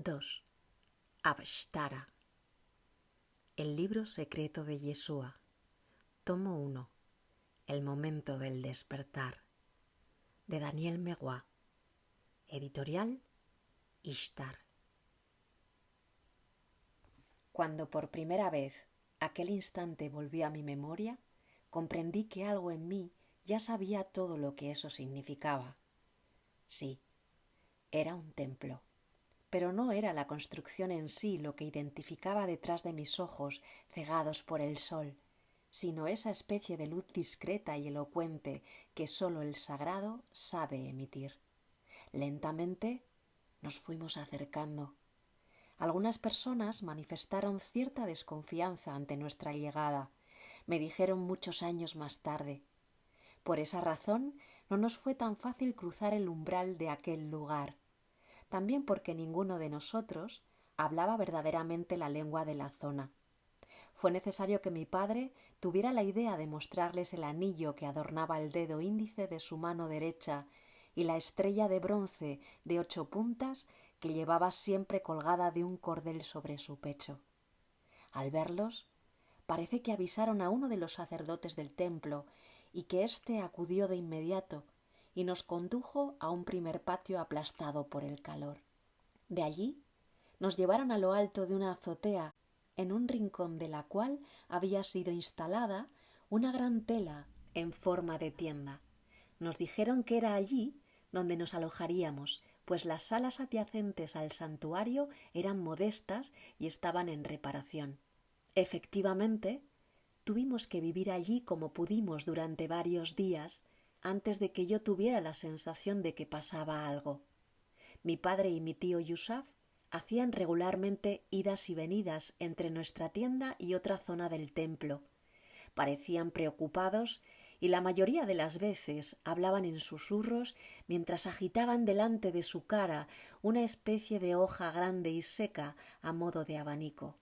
2. Avashtara. El libro secreto de Yeshua. Tomo 1. El momento del despertar. De Daniel Megua. Editorial Ishtar. Cuando por primera vez aquel instante volvió a mi memoria, comprendí que algo en mí ya sabía todo lo que eso significaba. Sí, era un templo. Pero no era la construcción en sí lo que identificaba detrás de mis ojos cegados por el sol, sino esa especie de luz discreta y elocuente que sólo el sagrado sabe emitir. Lentamente nos fuimos acercando. Algunas personas manifestaron cierta desconfianza ante nuestra llegada. Me dijeron muchos años más tarde. Por esa razón no nos fue tan fácil cruzar el umbral de aquel lugar. También porque ninguno de nosotros hablaba verdaderamente la lengua de la zona. Fue necesario que mi padre tuviera la idea de mostrarles el anillo que adornaba el dedo índice de su mano derecha y la estrella de bronce de 8 puntas que llevaba siempre colgada de un cordel sobre su pecho. Al verlos, parece que avisaron a uno de los sacerdotes del templo y que éste acudió de inmediato y nos condujo a un primer patio aplastado por el calor. De allí nos llevaron a lo alto de una azotea, en un rincón de la cual había sido instalada una gran tela en forma de tienda. Nos dijeron que era allí donde nos alojaríamos, pues las salas adyacentes al santuario eran modestas y estaban en reparación. Efectivamente, tuvimos que vivir allí como pudimos durante varios días antes de que yo tuviera la sensación de que pasaba algo. Mi padre y mi tío Yusuf hacían regularmente idas y venidas entre nuestra tienda y otra zona del templo. Parecían preocupados y la mayoría de las veces hablaban en susurros mientras agitaban delante de su cara una especie de hoja grande y seca a modo de abanico.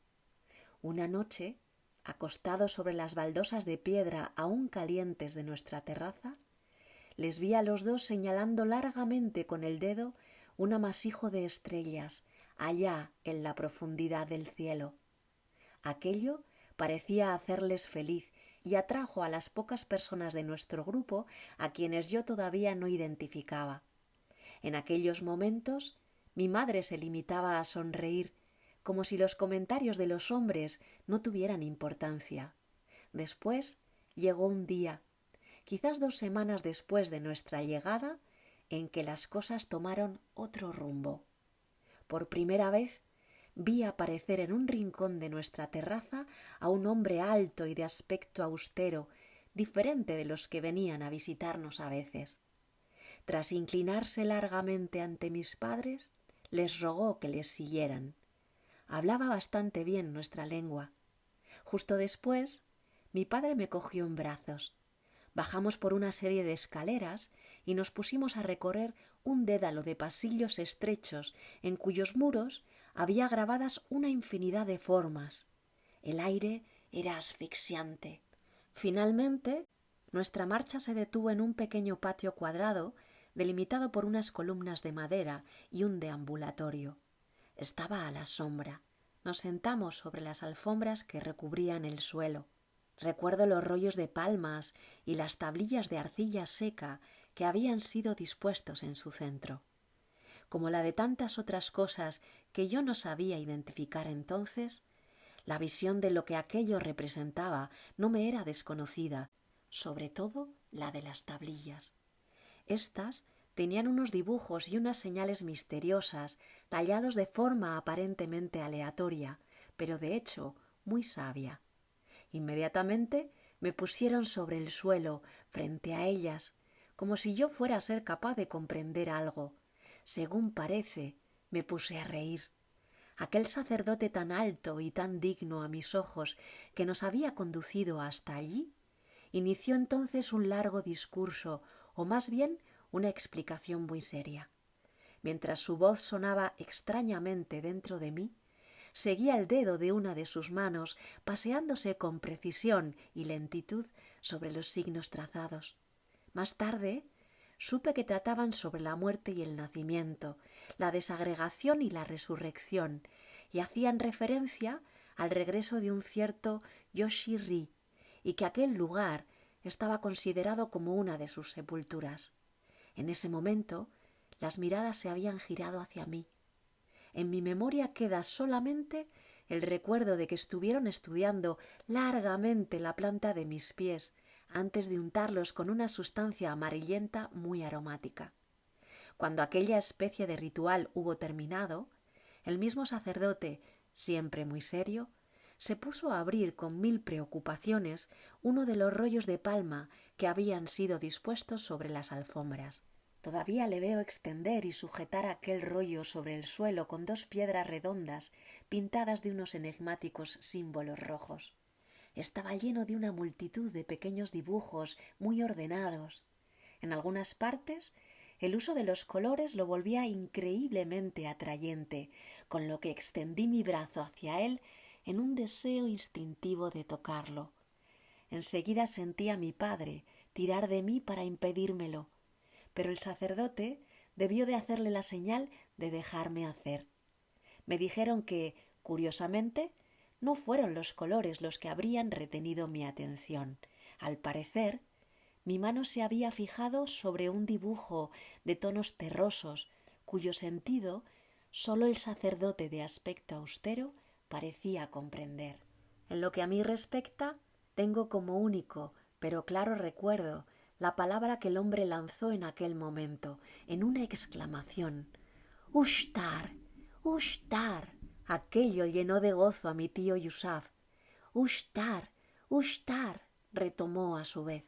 Una noche, acostados sobre las baldosas de piedra aún calientes de nuestra terraza, les vi a los dos señalando largamente con el dedo un amasijo de estrellas allá en la profundidad del cielo. Aquello parecía hacerles feliz y atrajo a las pocas personas de nuestro grupo a quienes yo todavía no identificaba. En aquellos momentos mi madre se limitaba a sonreír, como si los comentarios de los hombres no tuvieran importancia. Después llegó un día, quizás 2 semanas después de nuestra llegada, en que las cosas tomaron otro rumbo. Por primera vez vi aparecer en un rincón de nuestra terraza a un hombre alto y de aspecto austero, diferente de los que venían a visitarnos a veces. Tras inclinarse largamente ante mis padres, les rogó que les siguieran. Hablaba bastante bien nuestra lengua. Justo después, mi padre me cogió en brazos. Bajamos por una serie de escaleras y nos pusimos a recorrer un dédalo de pasillos estrechos en cuyos muros había grabadas una infinidad de formas. El aire era asfixiante. Finalmente, nuestra marcha se detuvo en un pequeño patio cuadrado delimitado por unas columnas de madera y un deambulatorio. Estaba a la sombra. Nos sentamos sobre las alfombras que recubrían el suelo. Recuerdo los rollos de palmas y las tablillas de arcilla seca que habían sido dispuestos en su centro. Como la de tantas otras cosas que yo no sabía identificar entonces, la visión de lo que aquello representaba no me era desconocida, sobre todo la de las tablillas. Estas tenían unos dibujos y unas señales misteriosas, tallados de forma aparentemente aleatoria, pero de hecho muy sabia. Inmediatamente me pusieron sobre el suelo, frente a ellas, como si yo fuera a ser capaz de comprender algo. Según parece, me puse a reír. Aquel sacerdote tan alto y tan digno a mis ojos que nos había conducido hasta allí, inició entonces un largo discurso, o más bien una explicación muy seria. Mientras su voz sonaba extrañamente dentro de mí, seguía el dedo de una de sus manos paseándose con precisión y lentitud sobre los signos trazados. Más tarde, supe que trataban sobre la muerte y el nacimiento, la desagregación y la resurrección, y hacían referencia al regreso de un cierto Yoshi-Ri, y que aquel lugar estaba considerado como una de sus sepulturas. En ese momento, las miradas se habían girado hacia mí. En mi memoria queda solamente el recuerdo de que estuvieron estudiando largamente la planta de mis pies antes de untarlos con una sustancia amarillenta muy aromática. Cuando aquella especie de ritual hubo terminado, el mismo sacerdote, siempre muy serio, se puso a abrir con 1000 preocupaciones uno de los rollos de palma que habían sido dispuestos sobre las alfombras. Todavía le veo extender y sujetar aquel rollo sobre el suelo con 2 piedras redondas pintadas de unos enigmáticos símbolos rojos. Estaba lleno de una multitud de pequeños dibujos muy ordenados. En algunas partes, el uso de los colores lo volvía increíblemente atrayente, con lo que extendí mi brazo hacia él en un deseo instintivo de tocarlo. Enseguida sentí a mi padre tirar de mí para impedírmelo, pero el sacerdote debió de hacerle la señal de dejarme hacer. Me dijeron que, curiosamente, no fueron los colores los que habrían retenido mi atención. Al parecer, mi mano se había fijado sobre un dibujo de tonos terrosos, cuyo sentido sólo el sacerdote de aspecto austero parecía comprender. En lo que a mí respecta, tengo como único, pero claro recuerdo, la palabra que el hombre lanzó en aquel momento, en una exclamación. ¡Ushtar! ¡Ushtar! Aquello llenó de gozo a mi tío Yusaf. ¡Ushtar! ¡Ushtar! Retomó a su vez.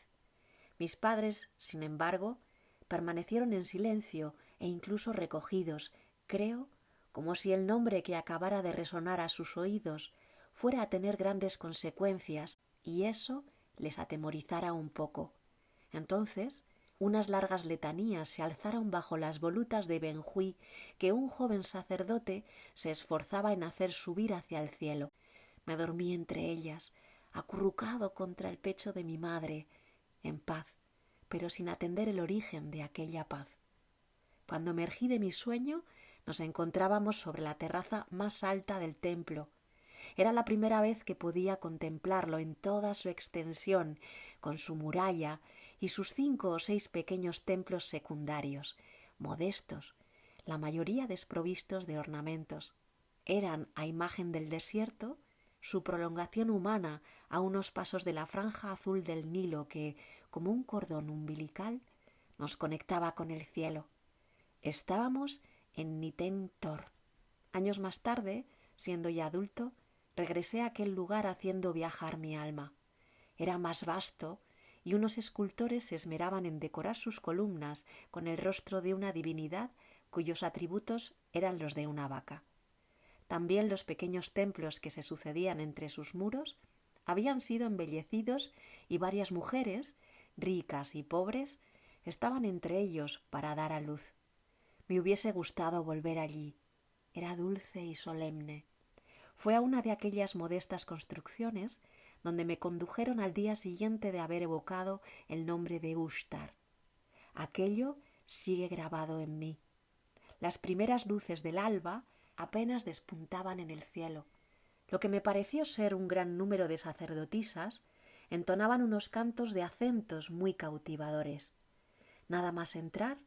Mis padres, sin embargo, permanecieron en silencio e incluso recogidos, creo, como si el nombre que acabara de resonar a sus oídos fuera a tener grandes consecuencias y eso les atemorizara un poco. Entonces, unas largas letanías se alzaron bajo las volutas de Benjuí que un joven sacerdote se esforzaba en hacer subir hacia el cielo. Me dormí entre ellas, acurrucado contra el pecho de mi madre, en paz, pero sin atender el origen de aquella paz. Cuando emergí de mi sueño, nos encontrábamos sobre la terraza más alta del templo. Era la primera vez que podía contemplarlo en toda su extensión, con su muralla y sus 5 o 6 pequeños templos secundarios, modestos, la mayoría desprovistos de ornamentos. Eran, a imagen del desierto, su prolongación humana a unos pasos de la franja azul del Nilo que, como un cordón umbilical, nos conectaba con el cielo. Estábamos en Niten Tor. Años más tarde, siendo ya adulto, regresé a aquel lugar haciendo viajar mi alma. Era más vasto y unos escultores se esmeraban en decorar sus columnas con el rostro de una divinidad cuyos atributos eran los de una vaca. También los pequeños templos que se sucedían entre sus muros habían sido embellecidos y varias mujeres, ricas y pobres, estaban entre ellos para dar a luz. Me hubiese gustado volver allí. Era dulce y solemne. Fue a una de aquellas modestas construcciones donde me condujeron al día siguiente de haber evocado el nombre de Ushtar. Aquello sigue grabado en mí. Las primeras luces del alba apenas despuntaban en el cielo. Lo que me pareció ser un gran número de sacerdotisas entonaban unos cantos de acentos muy cautivadores. Nada más entrar,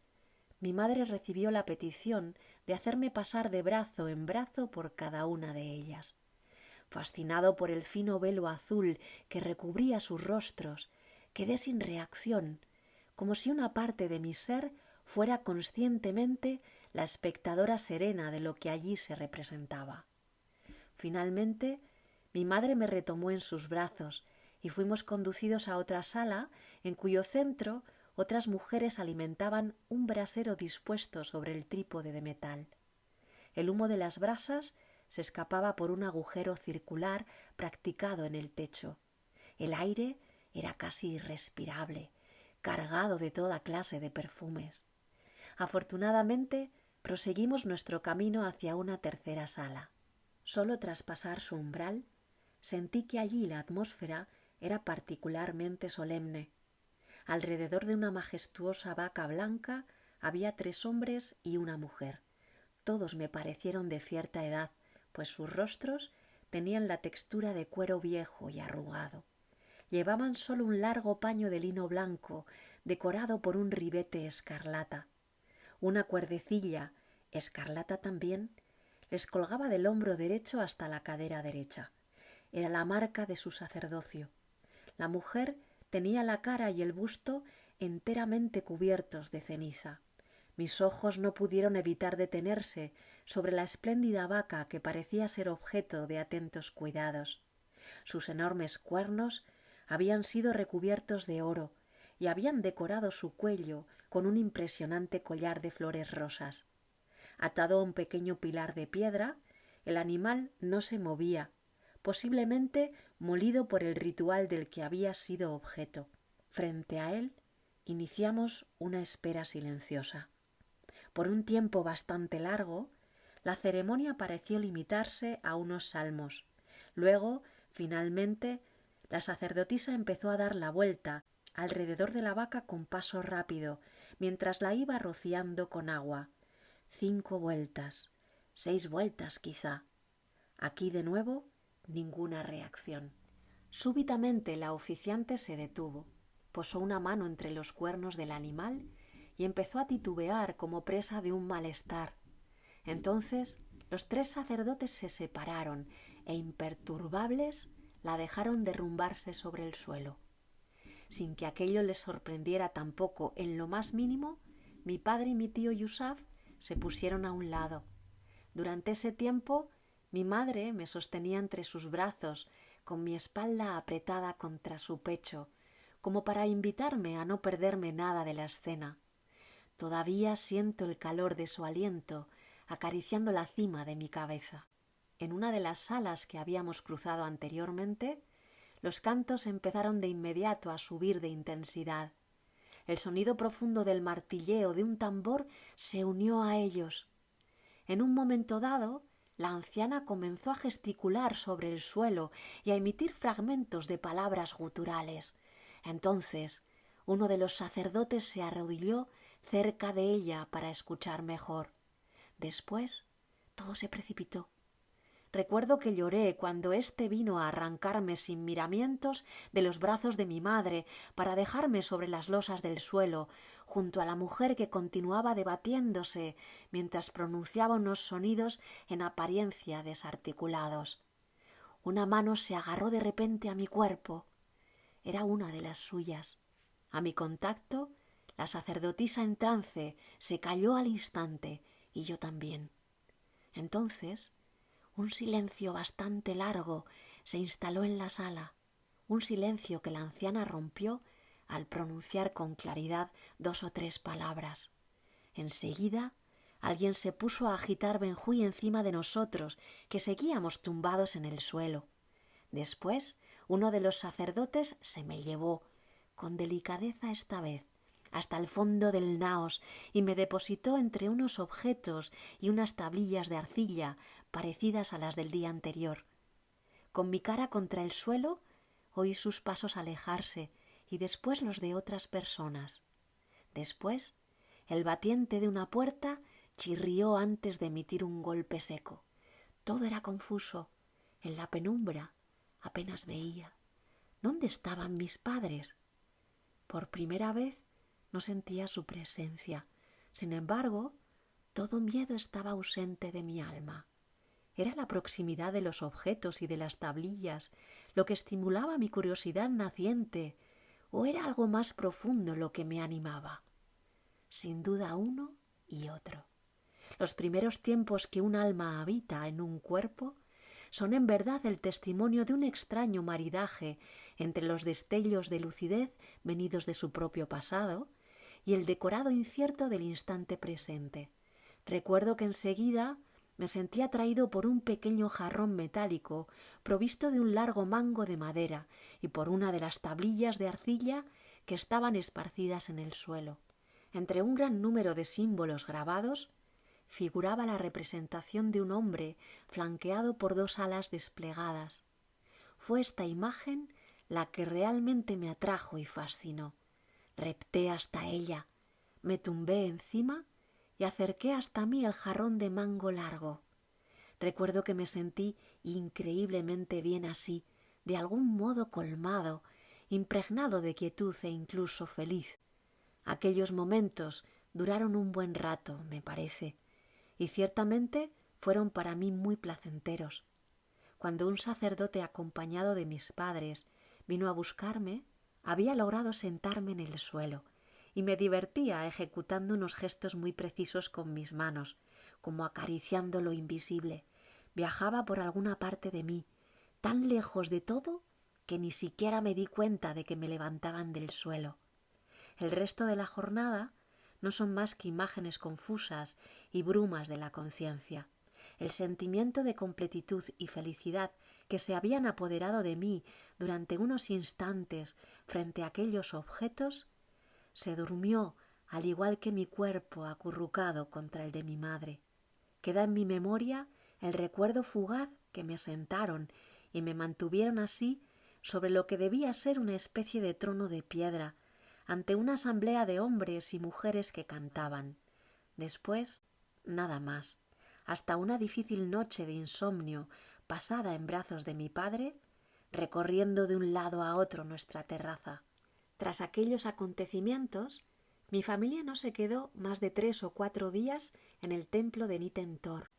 mi madre recibió la petición de hacerme pasar de brazo en brazo por cada una de ellas. Fascinado por el fino velo azul que recubría sus rostros, quedé sin reacción, como si una parte de mi ser fuera conscientemente la espectadora serena de lo que allí se representaba. Finalmente, mi madre me retomó en sus brazos y fuimos conducidos a otra sala en cuyo centro otras mujeres alimentaban un brasero dispuesto sobre el trípode de metal. El humo de las brasas se escapaba por un agujero circular practicado en el techo. El aire era casi irrespirable, cargado de toda clase de perfumes. Afortunadamente, proseguimos nuestro camino hacia una tercera sala. Solo tras pasar su umbral, sentí que allí la atmósfera era particularmente solemne. Alrededor de una majestuosa vaca blanca había 3 hombres y una mujer. Todos me parecieron de cierta edad, pues sus rostros tenían la textura de cuero viejo y arrugado. Llevaban solo un largo paño de lino blanco, decorado por un ribete escarlata. Una cuerdecilla, escarlata también, les colgaba del hombro derecho hasta la cadera derecha. Era la marca de su sacerdocio. La mujer tenía la cara y el busto enteramente cubiertos de ceniza. Mis ojos no pudieron evitar detenerse sobre la espléndida vaca que parecía ser objeto de atentos cuidados. Sus enormes cuernos habían sido recubiertos de oro y habían decorado su cuello con un impresionante collar de flores rosas. Atado a un pequeño pilar de piedra, el animal no se movía, posiblemente molido por el ritual del que había sido objeto. Frente a él iniciamos una espera silenciosa. Por un tiempo bastante largo, la ceremonia pareció limitarse a unos salmos. Luego, finalmente, la sacerdotisa empezó a dar la vuelta alrededor de la vaca con paso rápido, mientras la iba rociando con agua. 5 vueltas, 6 vueltas quizá. Aquí de nuevo, ninguna reacción. Súbitamente la oficiante se detuvo, posó una mano entre los cuernos del animal y empezó a titubear como presa de un malestar. Entonces los 3 sacerdotes se separaron e imperturbables la dejaron derrumbarse sobre el suelo. Sin que aquello les sorprendiera tampoco en lo más mínimo, mi padre y mi tío Yusaf se pusieron a un lado. Durante ese tiempo mi madre me sostenía entre sus brazos, con mi espalda apretada contra su pecho, como para invitarme a no perderme nada de la escena. Todavía siento el calor de su aliento acariciando la cima de mi cabeza. En una de las salas que habíamos cruzado anteriormente, los cantos empezaron de inmediato a subir de intensidad. El sonido profundo del martilleo de un tambor se unió a ellos. En un momento dado, la anciana comenzó a gesticular sobre el suelo y a emitir fragmentos de palabras guturales. Entonces, uno de los sacerdotes se arrodilló cerca de ella para escuchar mejor. Después, todo se precipitó. Recuerdo que lloré cuando éste vino a arrancarme sin miramientos de los brazos de mi madre para dejarme sobre las losas del suelo, junto a la mujer que continuaba debatiéndose mientras pronunciaba unos sonidos en apariencia desarticulados. Una mano se agarró de repente a mi cuerpo. Era una de las suyas. A mi contacto, la sacerdotisa en trance se calló al instante y yo también. Entonces, un silencio bastante largo se instaló en la sala, un silencio que la anciana rompió al pronunciar con claridad 2 o 3 palabras. Enseguida, alguien se puso a agitar Benjuí encima de nosotros, que seguíamos tumbados en el suelo. Después, uno de los sacerdotes se me llevó, con delicadeza esta vez, hasta el fondo del naos y me depositó entre unos objetos y unas tablillas de arcilla parecidas a las del día anterior. Con mi cara contra el suelo oí sus pasos alejarse y después los de otras personas. Después, el batiente de una puerta chirrió antes de emitir un golpe seco. Todo era confuso. En la penumbra apenas veía. ¿Dónde estaban mis padres? Por primera vez no sentía su presencia. Sin embargo, todo miedo estaba ausente de mi alma. Era la proximidad de los objetos y de las tablillas lo que estimulaba mi curiosidad naciente, o era algo más profundo lo que me animaba. Sin duda uno y otro. Los primeros tiempos que un alma habita en un cuerpo son en verdad el testimonio de un extraño maridaje entre los destellos de lucidez venidos de su propio pasado y el decorado incierto del instante presente. Recuerdo que enseguida me sentí atraído por un pequeño jarrón metálico provisto de un largo mango de madera y por una de las tablillas de arcilla que estaban esparcidas en el suelo. Entre un gran número de símbolos grabados figuraba la representación de un hombre flanqueado por 2 alas desplegadas. Fue esta imagen la que realmente me atrajo y fascinó. Repté hasta ella, me tumbé encima y acerqué hasta mí el jarrón de mango largo. Recuerdo que me sentí increíblemente bien así, de algún modo colmado, impregnado de quietud e incluso feliz. Aquellos momentos duraron un buen rato, me parece, y ciertamente fueron para mí muy placenteros. Cuando un sacerdote acompañado de mis padres vino a buscarme, había logrado sentarme en el suelo y me divertía ejecutando unos gestos muy precisos con mis manos, como acariciando lo invisible. Viajaba por alguna parte de mí, tan lejos de todo que ni siquiera me di cuenta de que me levantaban del suelo. El resto de la jornada no son más que imágenes confusas y brumas de la conciencia. El sentimiento de completitud y felicidad que se habían apoderado de mí durante unos instantes frente a aquellos objetos se durmió al igual que mi cuerpo acurrucado contra el de mi madre. Queda en mi memoria el recuerdo fugaz que me sentaron y me mantuvieron así sobre lo que debía ser una especie de trono de piedra, ante una asamblea de hombres y mujeres que cantaban. Después, nada más, hasta una difícil noche de insomnio pasada en brazos de mi padre, recorriendo de un lado a otro nuestra terraza. Tras aquellos acontecimientos, mi familia no se quedó más de 3 o 4 días en el templo de Niten Tor.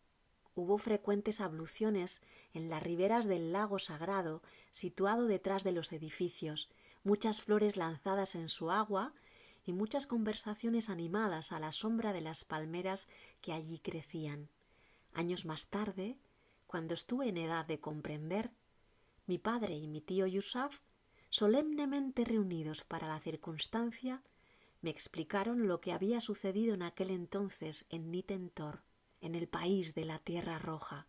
Hubo frecuentes abluciones en las riberas del lago sagrado situado detrás de los edificios, muchas flores lanzadas en su agua y muchas conversaciones animadas a la sombra de las palmeras que allí crecían. Años más tarde, cuando estuve en edad de comprender, mi padre y mi tío Yusuf, solemnemente reunidos para la circunstancia, me explicaron lo que había sucedido en aquel entonces en Niten Tor, en el país de la Tierra Roja.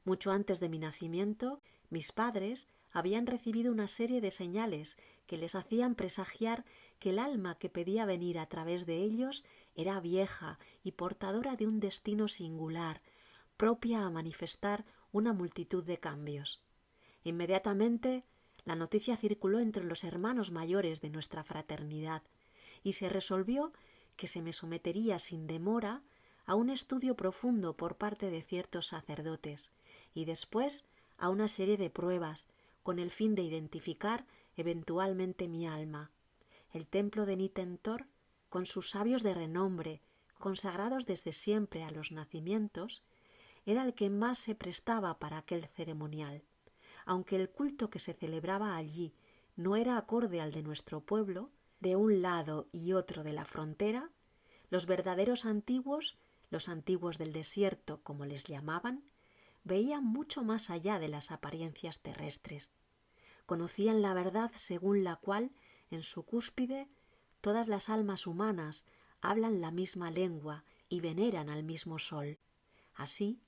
Mucho antes de mi nacimiento, mis padres habían recibido una serie de señales que les hacían presagiar que el alma que pedía venir a través de ellos era vieja y portadora de un destino singular, propia a manifestar una multitud de cambios. Inmediatamente la noticia circuló entre los hermanos mayores de nuestra fraternidad y se resolvió que se me sometería sin demora a un estudio profundo por parte de ciertos sacerdotes y después a una serie de pruebas con el fin de identificar eventualmente mi alma. El templo de Niten Tor, con sus sabios de renombre, consagrados desde siempre a los nacimientos, era el que más se prestaba para aquel ceremonial. Aunque el culto que se celebraba allí no era acorde al de nuestro pueblo, de un lado y otro de la frontera, los verdaderos antiguos, los antiguos del desierto, como les llamaban, veían mucho más allá de las apariencias terrestres. Conocían la verdad según la cual, en su cúspide, todas las almas humanas hablan la misma lengua y veneran al mismo sol. Así,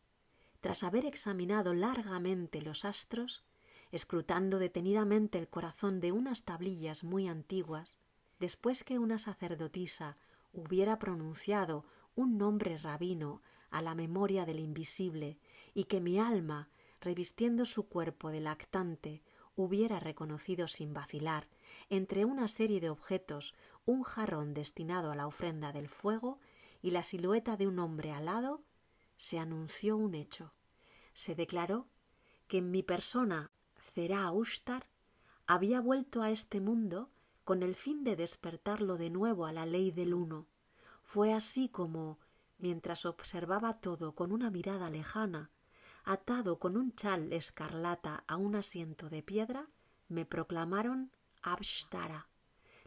tras haber examinado largamente los astros, escrutando detenidamente el corazón de unas tablillas muy antiguas, después que una sacerdotisa hubiera pronunciado un nombre rabino a la memoria del invisible y que mi alma, revistiendo su cuerpo de lactante, hubiera reconocido sin vacilar, entre una serie de objetos, un jarrón destinado a la ofrenda del fuego y la silueta de un hombre alado, se anunció un hecho. Se declaró que en mi persona, Zerá Ushtar, había vuelto a este mundo con el fin de despertarlo de nuevo a la ley del uno. Fue así como, mientras observaba todo con una mirada lejana, atado con un chal escarlata a un asiento de piedra, me proclamaron Abshtara.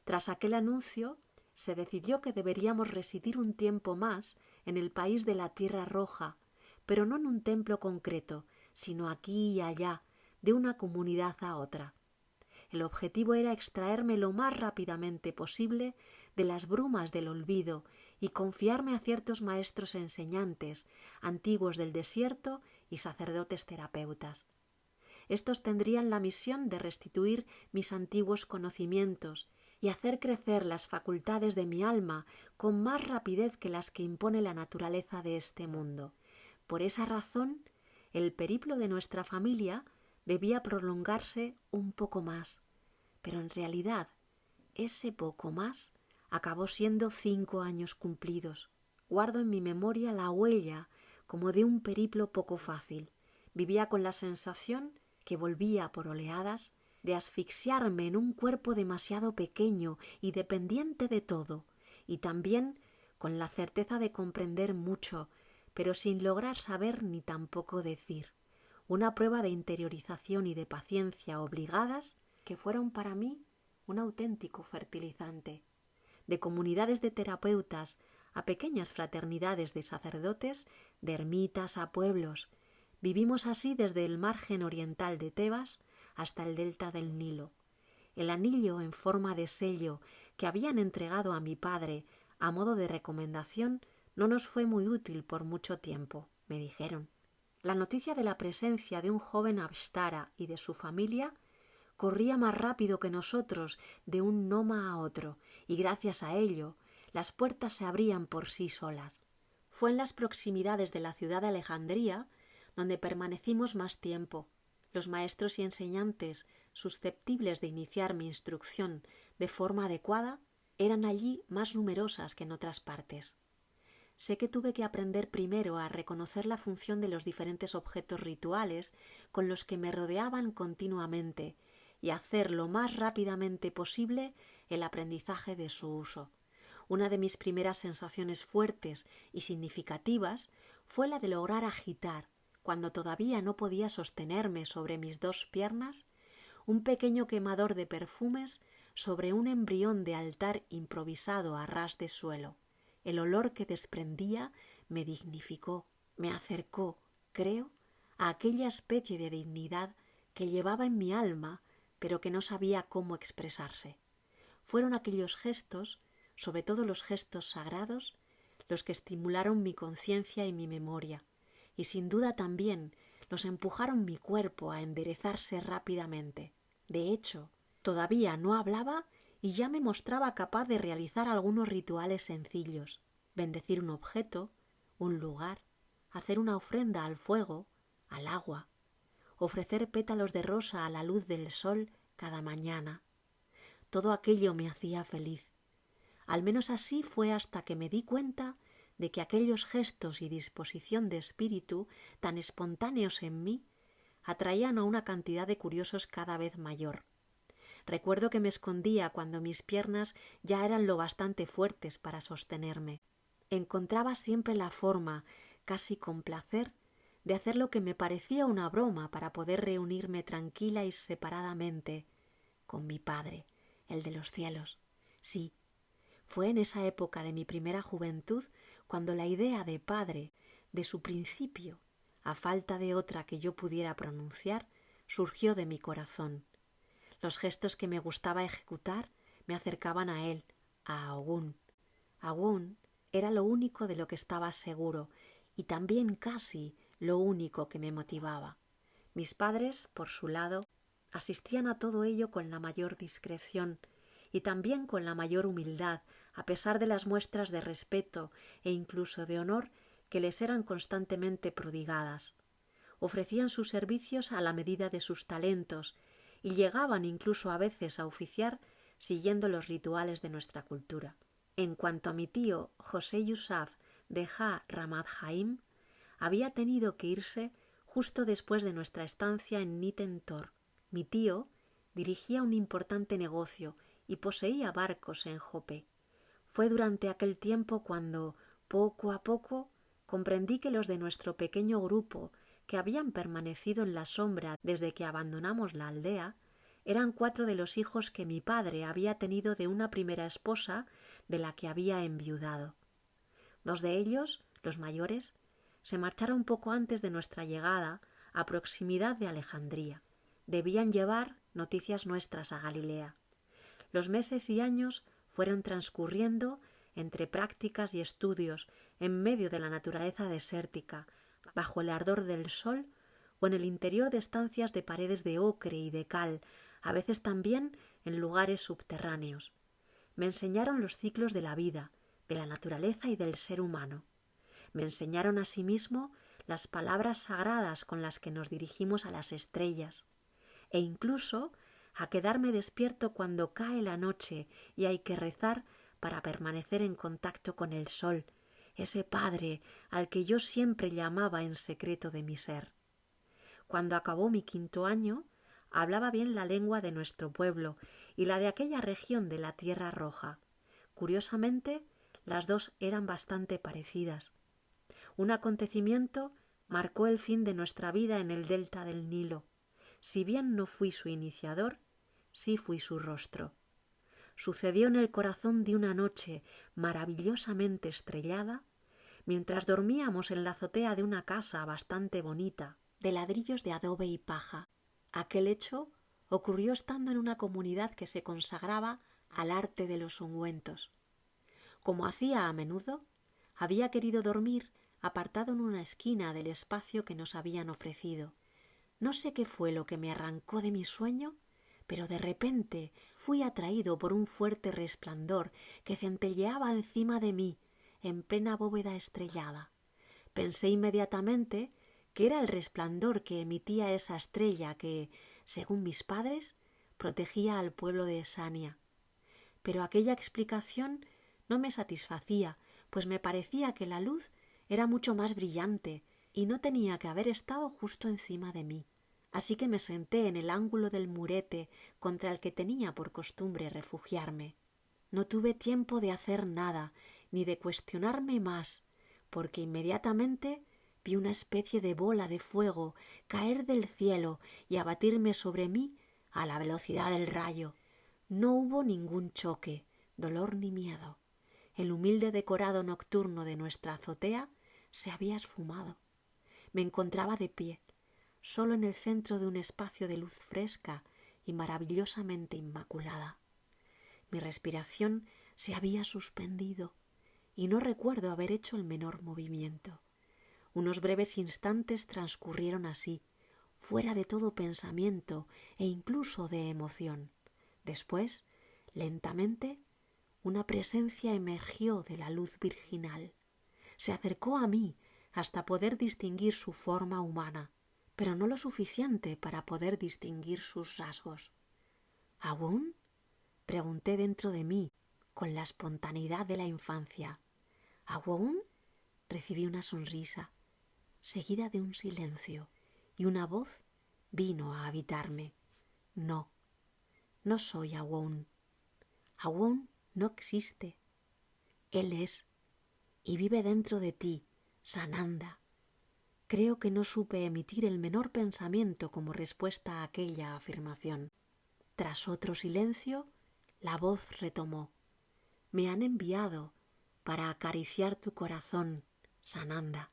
Tras aquel anuncio, se decidió que deberíamos residir un tiempo más en el país de la Tierra Roja, pero no en un templo concreto, sino aquí y allá, de una comunidad a otra. El objetivo era extraerme lo más rápidamente posible de las brumas del olvido y confiarme a ciertos maestros enseñantes, antiguos del desierto y sacerdotes terapeutas. Estos tendrían la misión de restituir mis antiguos conocimientos y hacer crecer las facultades de mi alma con más rapidez que las que impone la naturaleza de este mundo. Por esa razón, el periplo de nuestra familia debía prolongarse un poco más, pero en realidad ese poco más Acabó siendo 5 años cumplidos. Guardo en mi memoria la huella como de un periplo poco fácil. Vivía con la sensación, que volvía por oleadas, de asfixiarme en un cuerpo demasiado pequeño y dependiente de todo, y también con la certeza de comprender mucho, pero sin lograr saber ni tampoco decir. Una prueba de interiorización y de paciencia obligadas que fueron para mí un auténtico fertilizante. De comunidades de terapeutas a pequeñas fraternidades de sacerdotes, de ermitas a pueblos. Vivimos así desde el margen oriental de Tebas hasta el delta del Nilo. El anillo en forma de sello que habían entregado a mi padre a modo de recomendación no nos fue muy útil por mucho tiempo, me dijeron. La noticia de la presencia de un joven Avastara y de su familia corría más rápido que nosotros de un noma a otro, y gracias a ello las puertas se abrían por sí solas. Fue en las proximidades de la ciudad de Alejandría donde permanecimos más tiempo. Los maestros y enseñantes susceptibles de iniciar mi instrucción de forma adecuada eran allí más numerosas que en otras partes. Sé que tuve que aprender primero a reconocer la función de los diferentes objetos rituales con los que me rodeaban continuamente y hacer lo más rápidamente posible el aprendizaje de su uso. Una de mis primeras sensaciones fuertes y significativas fue la de lograr agitar, cuando todavía no podía sostenerme sobre mis 2 piernas, un pequeño quemador de perfumes sobre un embrión de altar improvisado a ras de suelo. El olor que desprendía me dignificó, me acercó, creo, a aquella especie de dignidad que llevaba en mi alma, pero que no sabía cómo expresarse. Fueron aquellos gestos, sobre todo los gestos sagrados, los que estimularon mi conciencia y mi memoria, y sin duda también los empujaron mi cuerpo a enderezarse rápidamente. De hecho, todavía no hablaba y ya me mostraba capaz de realizar algunos rituales sencillos: bendecir un objeto, un lugar, hacer una ofrenda al fuego, al agua, ofrecer pétalos de rosa a la luz del sol cada mañana. Todo aquello me hacía feliz. Al menos así fue hasta que me di cuenta de que aquellos gestos y disposición de espíritu tan espontáneos en mí atraían a una cantidad de curiosos cada vez mayor. Recuerdo que me escondía cuando mis piernas ya eran lo bastante fuertes para sostenerme. Encontraba siempre la forma, casi con placer, de hacer lo que me parecía una broma para poder reunirme tranquila y separadamente con mi Padre, el de los cielos. Sí, fue en esa época de mi primera juventud cuando la idea de Padre, de su principio, a falta de otra que yo pudiera pronunciar, surgió de mi corazón. Los gestos que me gustaba ejecutar me acercaban a él, a Ogún. Ogún era lo único de lo que estaba seguro y también casi lo único que me motivaba. Mis padres, por su lado, asistían a todo ello con la mayor discreción y también con la mayor humildad, a pesar de las muestras de respeto e incluso de honor que les eran constantemente prodigadas. Ofrecían sus servicios a la medida de sus talentos y llegaban incluso a veces a oficiar siguiendo los rituales de nuestra cultura. En cuanto a mi tío José Yusuf de Ha Ramat Haim, había tenido que irse justo después de nuestra estancia en Niten Tor. Mi tío dirigía un importante negocio y poseía barcos en Jope. Fue durante aquel tiempo cuando, poco a poco, comprendí que los de nuestro pequeño grupo, que habían permanecido en la sombra desde que abandonamos la aldea, eran 4 de los hijos que mi padre había tenido de una primera esposa de la que había enviudado. 2 de ellos, los mayores, se marcharon poco antes de nuestra llegada a proximidad de Alejandría. Debían llevar noticias nuestras a Galilea. Los meses y años fueron transcurriendo entre prácticas y estudios en medio de la naturaleza desértica, bajo el ardor del sol o en el interior de estancias de paredes de ocre y de cal, a veces también en lugares subterráneos. Me enseñaron los ciclos de la vida, de la naturaleza y del ser humano. Me enseñaron asimismo las palabras sagradas con las que nos dirigimos a las estrellas, e incluso a quedarme despierto cuando cae la noche y hay que rezar para permanecer en contacto con el sol, ese padre al que yo siempre llamaba en secreto de mi ser. Cuando acabó mi 5.º año, hablaba bien la lengua de nuestro pueblo y la de aquella región de la Tierra Roja. Curiosamente, las dos eran bastante parecidas. Un acontecimiento marcó el fin de nuestra vida en el delta del Nilo. Si bien no fui su iniciador, sí fui su rostro. Sucedió en el corazón de una noche maravillosamente estrellada, mientras dormíamos en la azotea de una casa bastante bonita, de ladrillos de adobe y paja. Aquel hecho ocurrió estando en una comunidad que se consagraba al arte de los ungüentos. Como hacía a menudo, había querido dormir apartado en una esquina del espacio que nos habían ofrecido. No sé qué fue lo que me arrancó de mi sueño, pero de repente fui atraído por un fuerte resplandor que centelleaba encima de mí, en plena bóveda estrellada. Pensé inmediatamente que era el resplandor que emitía esa estrella que, según mis padres, protegía al pueblo de Esania. Pero aquella explicación no me satisfacía, pues me parecía que la luz era mucho más brillante y no tenía que haber estado justo encima de mí. Así que me senté en el ángulo del murete contra el que tenía por costumbre refugiarme. No tuve tiempo de hacer nada, ni de cuestionarme más, porque inmediatamente vi una especie de bola de fuego caer del cielo y abatirme sobre mí a la velocidad del rayo. No hubo ningún choque, dolor ni miedo. El humilde decorado nocturno de nuestra azotea se había esfumado. Me encontraba de pie, solo en el centro de un espacio de luz fresca y maravillosamente inmaculada. Mi respiración se había suspendido y no recuerdo haber hecho el menor movimiento. Unos breves instantes transcurrieron así, fuera de todo pensamiento e incluso de emoción. Después, lentamente, una presencia emergió de la luz virginal. Se acercó a mí hasta poder distinguir su forma humana, pero no lo suficiente para poder distinguir sus rasgos. ¿Aún? Pregunté dentro de mí, con la espontaneidad de la infancia. ¿Aún? Recibí una sonrisa, seguida de un silencio, y una voz vino a habitarme. No, no soy Aún. Aún no existe. Él es, y vive dentro de ti, Sananda. Creo que no supe emitir el menor pensamiento como respuesta a aquella afirmación. Tras otro silencio, la voz retomó. Me han enviado para acariciar tu corazón, Sananda.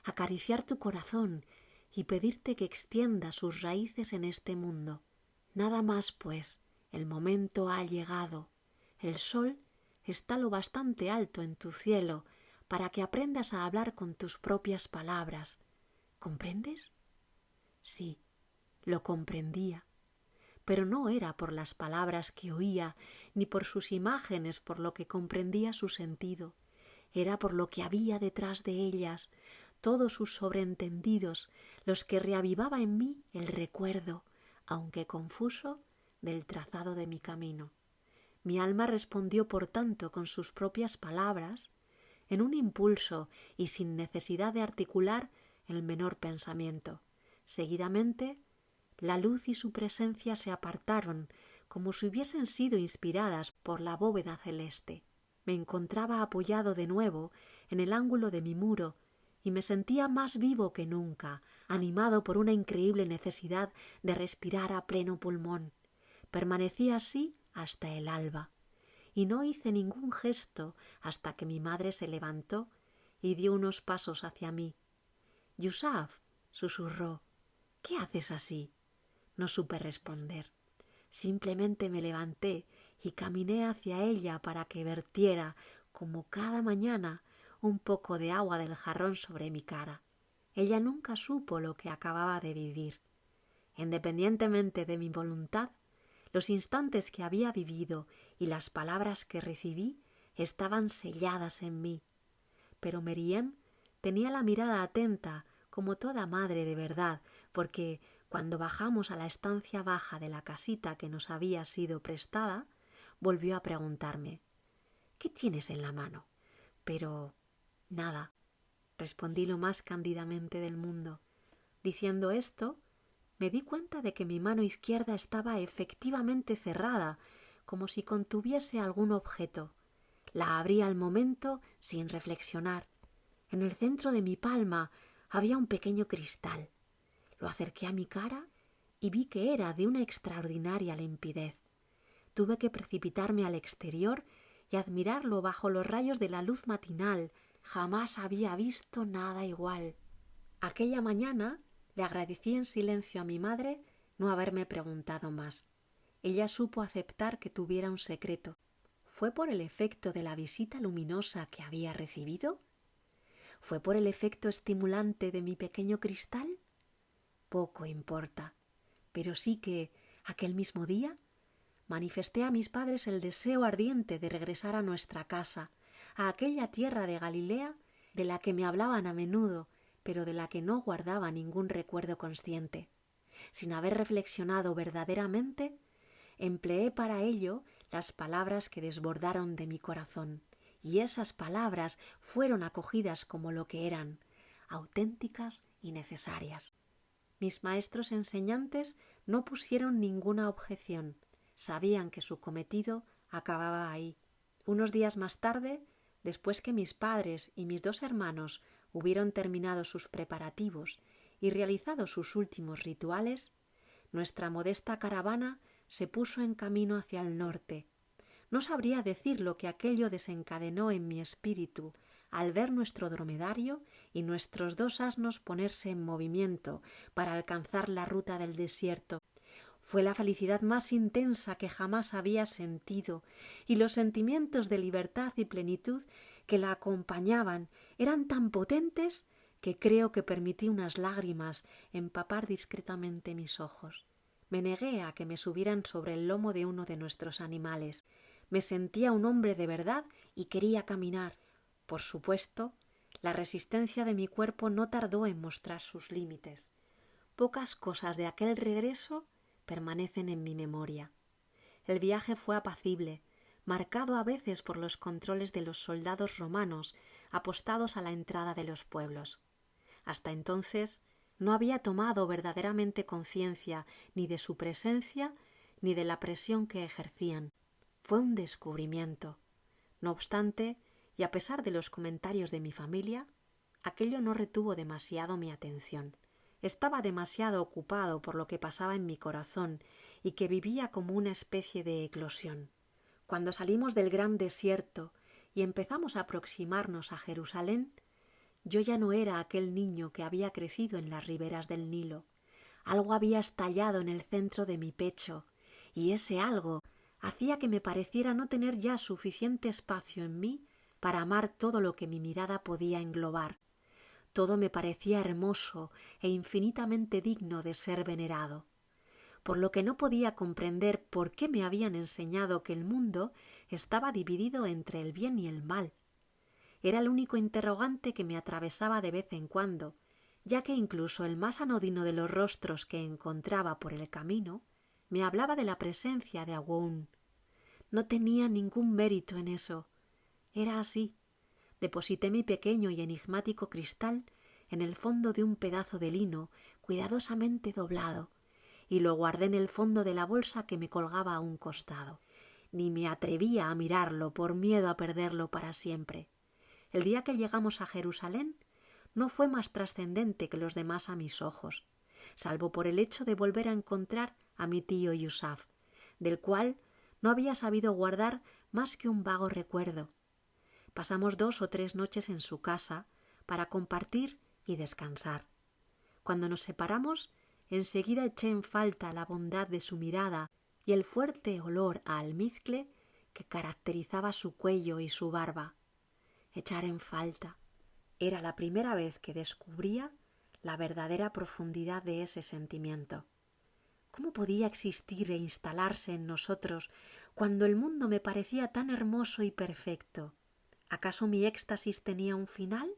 Acariciar tu corazón y pedirte que extienda sus raíces en este mundo. Nada más, pues, el momento ha llegado. El sol está lo bastante alto en tu cielo para que aprendas a hablar con tus propias palabras. ¿Comprendes? Sí, lo comprendía, pero no era por las palabras que oía, ni por sus imágenes por lo que comprendía su sentido. Era por lo que había detrás de ellas, todos sus sobreentendidos, los que reavivaba en mí el recuerdo, aunque confuso, del trazado de mi camino. Mi alma respondió, por tanto, con sus propias palabras, en un impulso y sin necesidad de articular el menor pensamiento. Seguidamente, la luz y su presencia se apartaron como si hubiesen sido inspiradas por la bóveda celeste. Me encontraba apoyado de nuevo en el ángulo de mi muro y me sentía más vivo que nunca, animado por una increíble necesidad de respirar a pleno pulmón. Permanecí así hasta el alba, y no hice ningún gesto hasta que mi madre se levantó y dio unos pasos hacia mí. «Yusaf», susurró, «¿qué haces así?» No supe responder. Simplemente me levanté y caminé hacia ella para que vertiera, como cada mañana, un poco de agua del jarrón sobre mi cara. Ella nunca supo lo que acababa de vivir. Independientemente de mi voluntad, los instantes que había vivido y las palabras que recibí estaban selladas en mí. Pero Meriem tenía la mirada atenta como toda madre de verdad, porque cuando bajamos a la estancia baja de la casita que nos había sido prestada, volvió a preguntarme: ¿qué tienes en la mano? Pero nada, respondí lo más cándidamente del mundo. Diciendo esto, me di cuenta de que mi mano izquierda estaba efectivamente cerrada, como si contuviese algún objeto. La abrí al momento sin reflexionar. En el centro de mi palma había un pequeño cristal. Lo acerqué a mi cara y vi que era de una extraordinaria limpidez. Tuve que precipitarme al exterior y admirarlo bajo los rayos de la luz matinal. Jamás había visto nada igual. Aquella mañana le agradecí en silencio a mi madre no haberme preguntado más. Ella supo aceptar que tuviera un secreto. ¿Fue por el efecto de la visita luminosa que había recibido? ¿Fue por el efecto estimulante de mi pequeño cristal? Poco importa, pero sí que, aquel mismo día, manifesté a mis padres el deseo ardiente de regresar a nuestra casa, a aquella tierra de Galilea de la que me hablaban a menudo, pero de la que no guardaba ningún recuerdo consciente. Sin haber reflexionado verdaderamente, empleé para ello las palabras que desbordaron de mi corazón, y esas palabras fueron acogidas como lo que eran, auténticas y necesarias. Mis maestros enseñantes no pusieron ninguna objeción. Sabían que su cometido acababa ahí. Unos días más tarde, después que mis padres y mis 2 hermanos hubieron terminado sus preparativos y realizado sus últimos rituales, nuestra modesta caravana se puso en camino hacia el norte. No sabría decir lo que aquello desencadenó en mi espíritu al ver nuestro dromedario y nuestros 2 asnos ponerse en movimiento para alcanzar la ruta del desierto. Fue la felicidad más intensa que jamás había sentido, y los sentimientos de libertad y plenitud que la acompañaban eran tan potentes que creo que permití unas lágrimas empapar discretamente mis ojos. Me negué a que me subieran sobre el lomo de uno de nuestros animales. Me sentía un hombre de verdad y quería caminar. Por supuesto, la resistencia de mi cuerpo no tardó en mostrar sus límites. Pocas cosas de aquel regreso permanecen en mi memoria. El viaje fue apacible, marcado a veces por los controles de los soldados romanos apostados a la entrada de los pueblos. Hasta entonces no había tomado verdaderamente conciencia ni de su presencia ni de la presión que ejercían. Fue un descubrimiento. No obstante, y a pesar de los comentarios de mi familia, aquello no retuvo demasiado mi atención. Estaba demasiado ocupado por lo que pasaba en mi corazón y que vivía como una especie de eclosión. Cuando salimos del gran desierto y empezamos a aproximarnos a Jerusalén, yo ya no era aquel niño que había crecido en las riberas del Nilo. Algo había estallado en el centro de mi pecho, y ese algo hacía que me pareciera no tener ya suficiente espacio en mí para amar todo lo que mi mirada podía englobar. Todo me parecía hermoso e infinitamente digno de ser venerado, por lo que no podía comprender por qué me habían enseñado que el mundo estaba dividido entre el bien y el mal. Era el único interrogante que me atravesaba de vez en cuando, ya que incluso el más anodino de los rostros que encontraba por el camino me hablaba de la presencia de Awoun. No tenía ningún mérito en eso. Era así. Deposité mi pequeño y enigmático cristal en el fondo de un pedazo de lino cuidadosamente doblado y lo guardé en el fondo de la bolsa que me colgaba a un costado. Ni me atrevía a mirarlo por miedo a perderlo para siempre. El día que llegamos a Jerusalén no fue más trascendente que los demás a mis ojos, salvo por el hecho de volver a encontrar a mi tío Yusaf, del cual no había sabido guardar más que un vago recuerdo. Pasamos 2 o 3 noches en su casa para compartir y descansar. Cuando nos separamos, enseguida eché en falta la bondad de su mirada y el fuerte olor a almizcle que caracterizaba su cuello y su barba. Echar en falta. Era la primera vez que descubría la verdadera profundidad de ese sentimiento. ¿Cómo podía existir e instalarse en nosotros cuando el mundo me parecía tan hermoso y perfecto? ¿Acaso mi éxtasis tenía un final?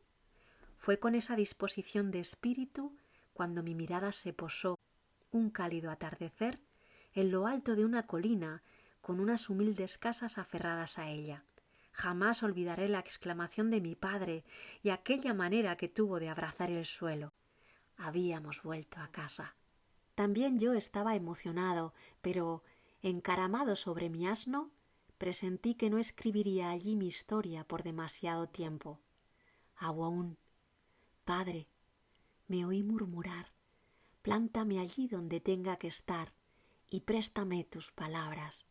Fue con esa disposición de espíritu cuando mi mirada se posó, un cálido atardecer, en lo alto de una colina con unas humildes casas aferradas a ella. Jamás olvidaré la exclamación de mi padre y aquella manera que tuvo de abrazar el suelo. Habíamos vuelto a casa. También yo estaba emocionado, pero, encaramado sobre mi asno, presentí que no escribiría allí mi historia por demasiado tiempo. Aún, padre, me oí murmurar, plántame allí donde tenga que estar y préstame tus palabras.